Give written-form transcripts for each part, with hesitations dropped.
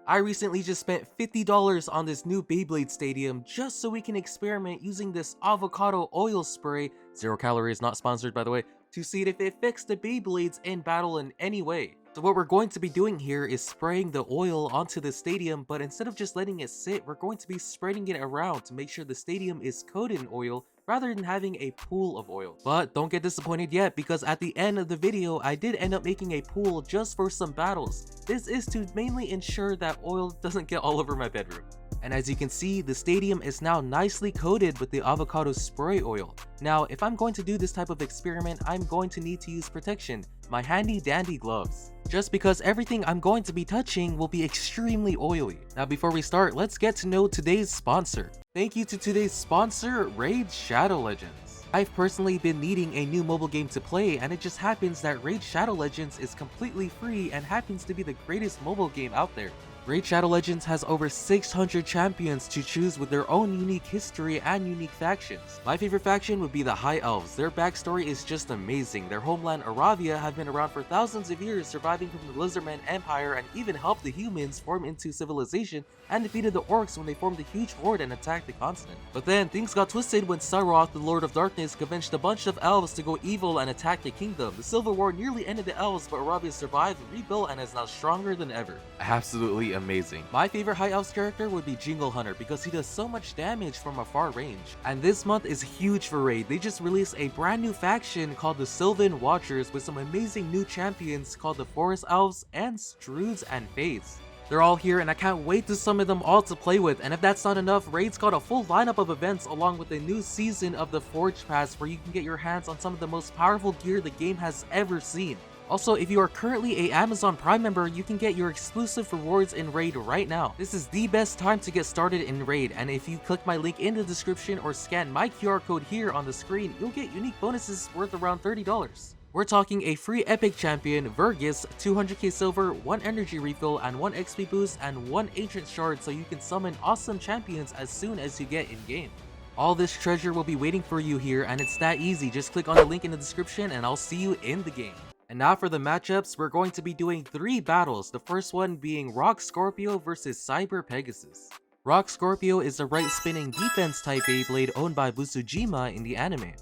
I recently just spent $50 on this new Beyblade stadium just so we can experiment using this avocado oil spray, 0 calories, not sponsored by the way, to see if it affects the Beyblades in battle in any way. So what we're going to be doing here is spraying the oil onto the stadium, but instead of just letting it sit, we're going to be spreading it around to make sure the stadium is coated in oil rather than having a pool of oil. But don't get disappointed yet, because at the end of the video, I did end up making a pool just for some battles. This is to mainly ensure that oil doesn't get all over my bedroom. And as you can see, the stadium is now nicely coated with the avocado spray oil. Now, if I'm going to do this type of experiment, I'm going to need to use protection, my handy dandy gloves. Just because everything I'm going to be touching will be extremely oily. Now before we start, let's get to know today's sponsor. Thank you to today's sponsor, Raid Shadow Legends. I've personally been needing a new mobile game to play, and it just happens that Raid Shadow Legends is completely free and happens to be the greatest mobile game out there. Raid Shadow Legends has over 600 champions to choose with their own unique history and unique factions. My favorite faction would be the High Elves. Their backstory is just amazing. Their homeland Aravia have been around for thousands of years, surviving from the Lizardman Empire, and even helped the humans form into civilization and defeated the orcs when they formed a huge horde and attacked the continent. But then things got twisted when Saroth, the Lord of Darkness, convinced a bunch of elves to go evil and attack the kingdom. The Civil War nearly ended the elves, but Aravia survived, rebuilt, and is now stronger than ever. Absolutely amazing. My favorite High Elves character would be Jingle Hunter because he does so much damage from a far range. And this month is huge for Raid. They just released a brand new faction called the Sylvan Watchers with some amazing new champions called the Forest Elves and Strudes and Fates. They're all here and I can't wait to summon them all to play with, and if that's not enough, Raid's got a full lineup of events along with a new season of the Forge Pass where you can get your hands on some of the most powerful gear the game has ever seen. Also, if you are currently a Amazon Prime member, you can get your exclusive rewards in Raid right now. This is the best time to get started in Raid, and if you click my link in the description or scan my QR code here on the screen, you'll get unique bonuses worth around $30. We're talking a free epic champion, Vergus, 200k silver, 1 energy refill, and 1 XP boost, and 1 ancient shard so you can summon awesome champions as soon as you get in game. All this treasure will be waiting for you here, and it's that easy. Just click on the link in the description and I'll see you in the game. And now for the matchups, we're going to be doing 3 battles, the first one being Rock Scorpio versus Cyber Pegasus. Rock Scorpio is a right-spinning defense type Beyblade owned by Busujima in the anime.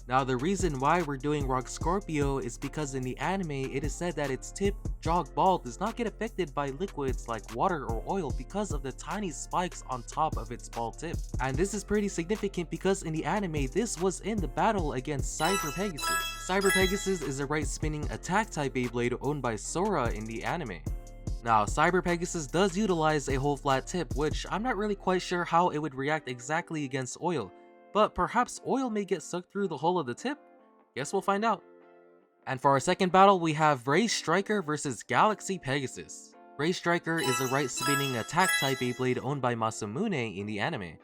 Now the reason why we're doing Rock Scorpio is because in the anime it is said that its tip, jog ball, does not get affected by liquids like water or oil because of the tiny spikes on top of its ball tip. And this is pretty significant because in the anime this was in the battle against Cyber Pegasus. Cyber Pegasus is a right spinning attack type Beyblade owned by Sora in the anime. Now, Cyber Pegasus does utilize a whole flat tip, which I'm not really quite sure how it would react exactly against oil. But perhaps oil may get sucked through the hole of the tip? Guess we'll find out. And for our second battle, we have Ray Striker versus Galaxy Pegasus. Ray Striker is a right-spinning attack type Beyblade owned by Masamune in the anime.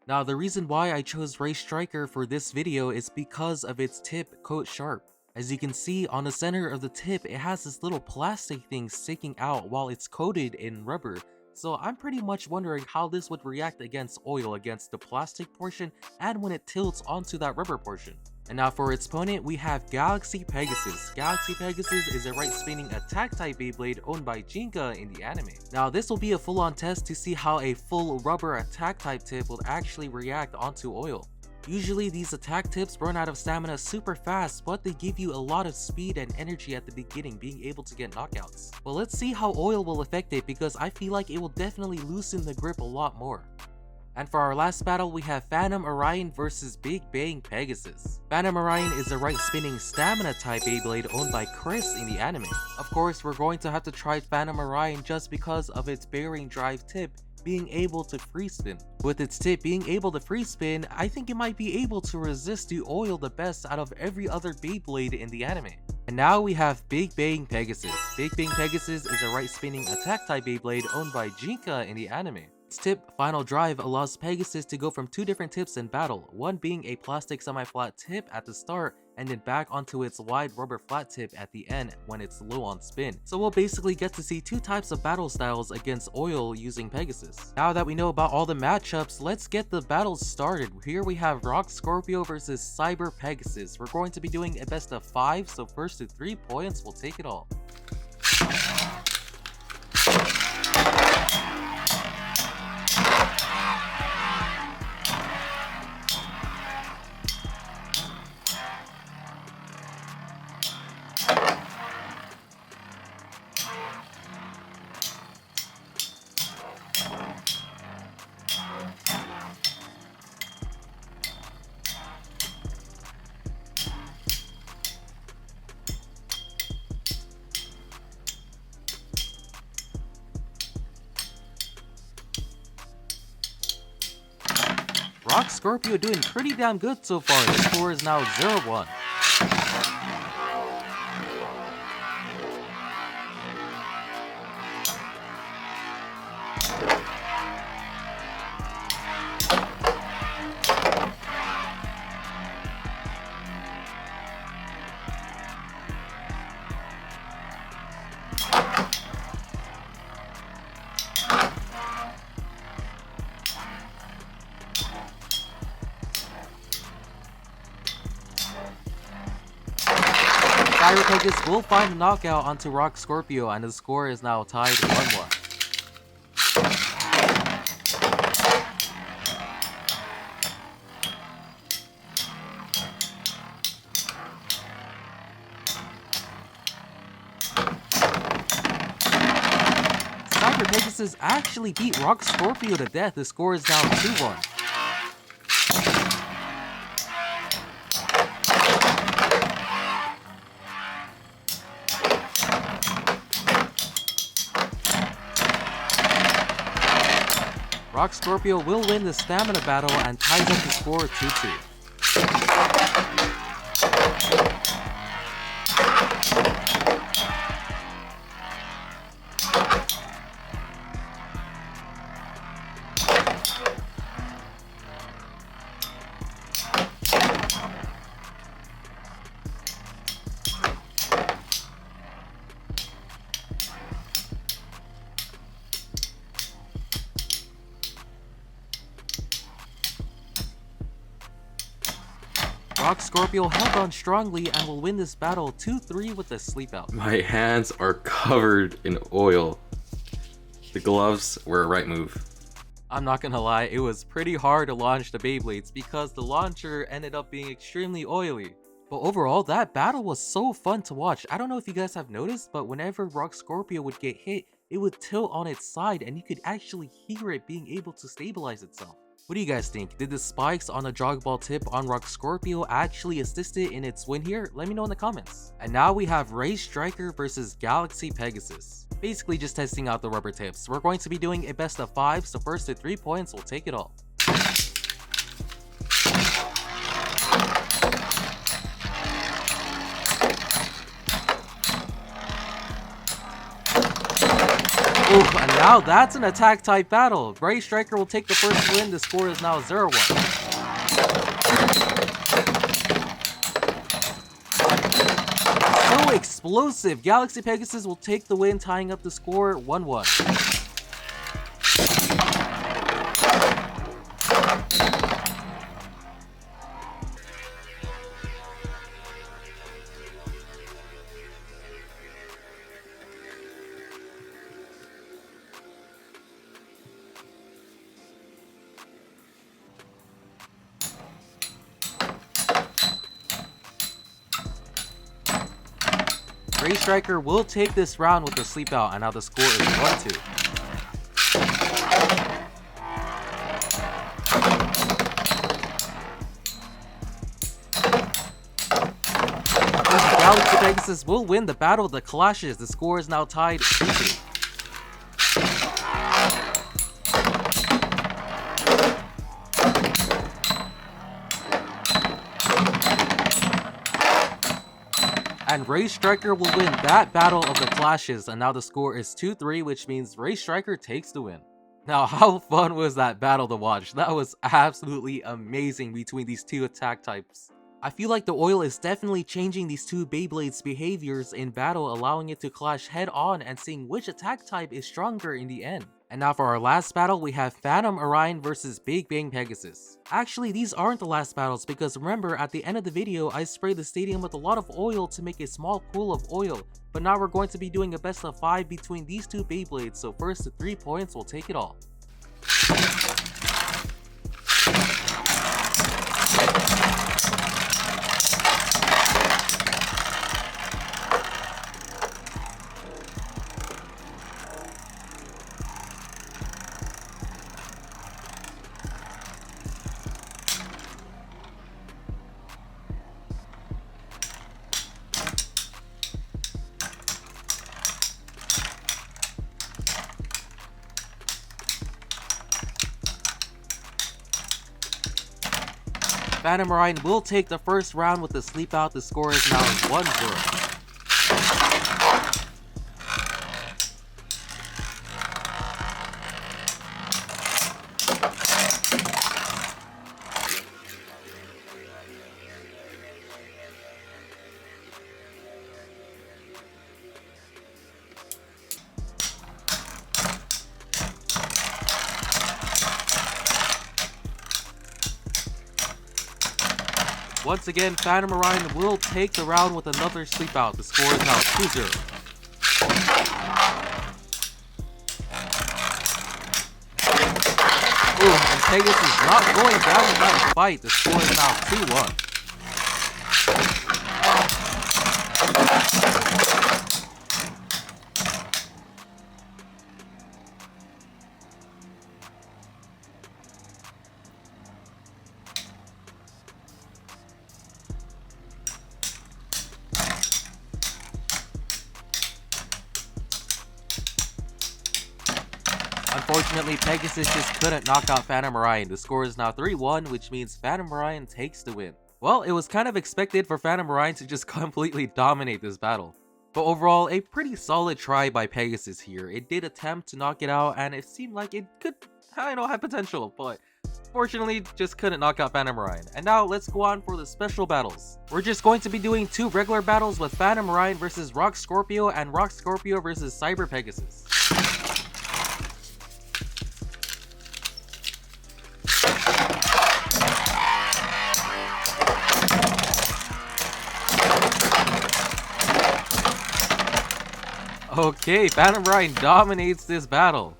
Now the reason why I chose Ray Striker for this video is because of its tip coat sharp. As you can see on the center of the tip, it has this little plastic thing sticking out while it's coated in rubber. So I'm pretty much wondering how this would react against oil, against the plastic portion and when it tilts onto that rubber portion. And now for its opponent, we have Galaxy Pegasus. Galaxy Pegasus is a right-spinning attack type Beyblade owned by Jinka in the anime. Now this will be a full-on test to see how a full rubber attack type tip will actually react onto oil. Usually these attack tips run out of stamina super fast, but they give you a lot of speed and energy at the beginning, being able to get knockouts. Well, let's see how oil will affect it because I feel like it will definitely loosen the grip a lot more. And for our last battle, we have Phantom Orion versus Big Bang Pegasus. Phantom Orion is a right-spinning stamina type Beyblade owned by Chris in the anime. Of course, we're going to have to try Phantom Orion just because of its bearing drive tip being able to free spin. With its tip being able to free spin, I think it might be able to resist the oil the best out of every other Beyblade in the anime. And now we have Big Bang Pegasus. Big Bang Pegasus is a right-spinning attack type Beyblade owned by Jinka in the anime. Its tip, Final Drive, allows Pegasus to go from 2 different tips in battle, one being a plastic semi-flat tip at the start and then back onto its wide rubber flat tip at the end when it's low on spin. So we'll basically get to see 2 types of battle styles against oil using Pegasus. Now that we know about all the matchups, let's get the battles started. Here we have Rock Scorpio versus Cyber Pegasus. We're going to be doing a best of 5, so first to 3 points will take it all. Rock Scorpio doing pretty damn good so far. The score is now 0-1. Fire Pegasus will find the knockout onto Rock Scorpio, and the score is now tied 1-1. Cyber Pegasus actually beat Rock Scorpio to death. The score is now 2-1. Rock Scorpio will win the stamina battle and ties up the score 2-2. Rock Scorpio held on strongly and will win this battle 2-3 with the sleep out. My hands are covered in oil. The gloves were a right move. I'm not gonna lie, it was pretty hard to launch the Beyblades because the launcher ended up being extremely oily. But overall, that battle was so fun to watch. I don't know if you guys have noticed, but whenever Rock Scorpio would get hit, it would tilt on its side and you could actually hear it being able to stabilize itself. What do you guys think? Did the spikes on the jog ball tip on Rock Scorpio actually assist it in its win here? Let me know in the comments. And now we have Race Striker versus Galaxy Pegasus. Basically just testing out the rubber tips. We're going to be doing a best of 5, so first to 3 points will take it all. Ooh, and now that's an attack type battle. Race Striker will take the first win. The score is now 0-1. So explosive. Galaxy Pegasus will take the win, tying up the score 1-1. Race Striker will take this round with the sleep out, and now the score is 1-2. Galaxy Pegasus will win the Battle of the Clashes. The score is now tied 2-2. And Race Striker will win that Battle of the Clashes, and now the score is 2-3, which means Race Striker takes the win. Now, how fun was that battle to watch? That was absolutely amazing between these two attack types. I feel like the oil is definitely changing these two Beyblades' behaviors in battle, allowing it to clash head on and seeing which attack type is stronger in the end. And now for our last battle, we have Phantom Orion versus Big Bang Pegasus. Actually, these aren't the last battles because remember, at the end of the video, I sprayed the stadium with a lot of oil to make a small pool of oil. But now we're going to be doing a best of 5 between these two Beyblades, so first to 3 points will take it all. Phantom Orion will take the first round with the sleep out. The score is now 1-0. Once again, Phantom Orion will take the round with another sleep out. The score is now 2-0. Ooh, and Pegasus is not going down in that fight. The score is now 2-1. Unfortunately, Pegasus just couldn't knock out Phantom Orion. The score is now 3-1, which means Phantom Orion takes the win. Well, it was kind of expected for Phantom Orion to just completely dominate this battle. But overall, a pretty solid try by Pegasus here. It did attempt to knock it out, and it seemed like it could, have potential, but fortunately, just couldn't knock out Phantom Orion. And now, let's go on for the special battles. We're just going to be doing 2 regular battles with Phantom Orion versus Rock Scorpio and Rock Scorpio versus Cyber Pegasus. Okay, Phantom Orion dominates this battle.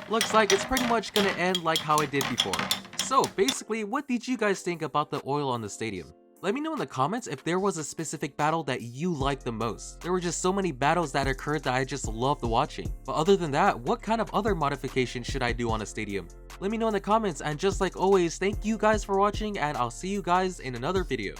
Looks like it's pretty much gonna end like how it did before. So basically, what did you guys think about the oil on the stadium? Let me know in the comments if there was a specific battle that you liked the most. There were just so many battles that occurred that I just loved watching. But other than that, what kind of other modifications should I do on a stadium? Let me know in the comments, and just like always, thank you guys for watching, and I'll see you guys in another video.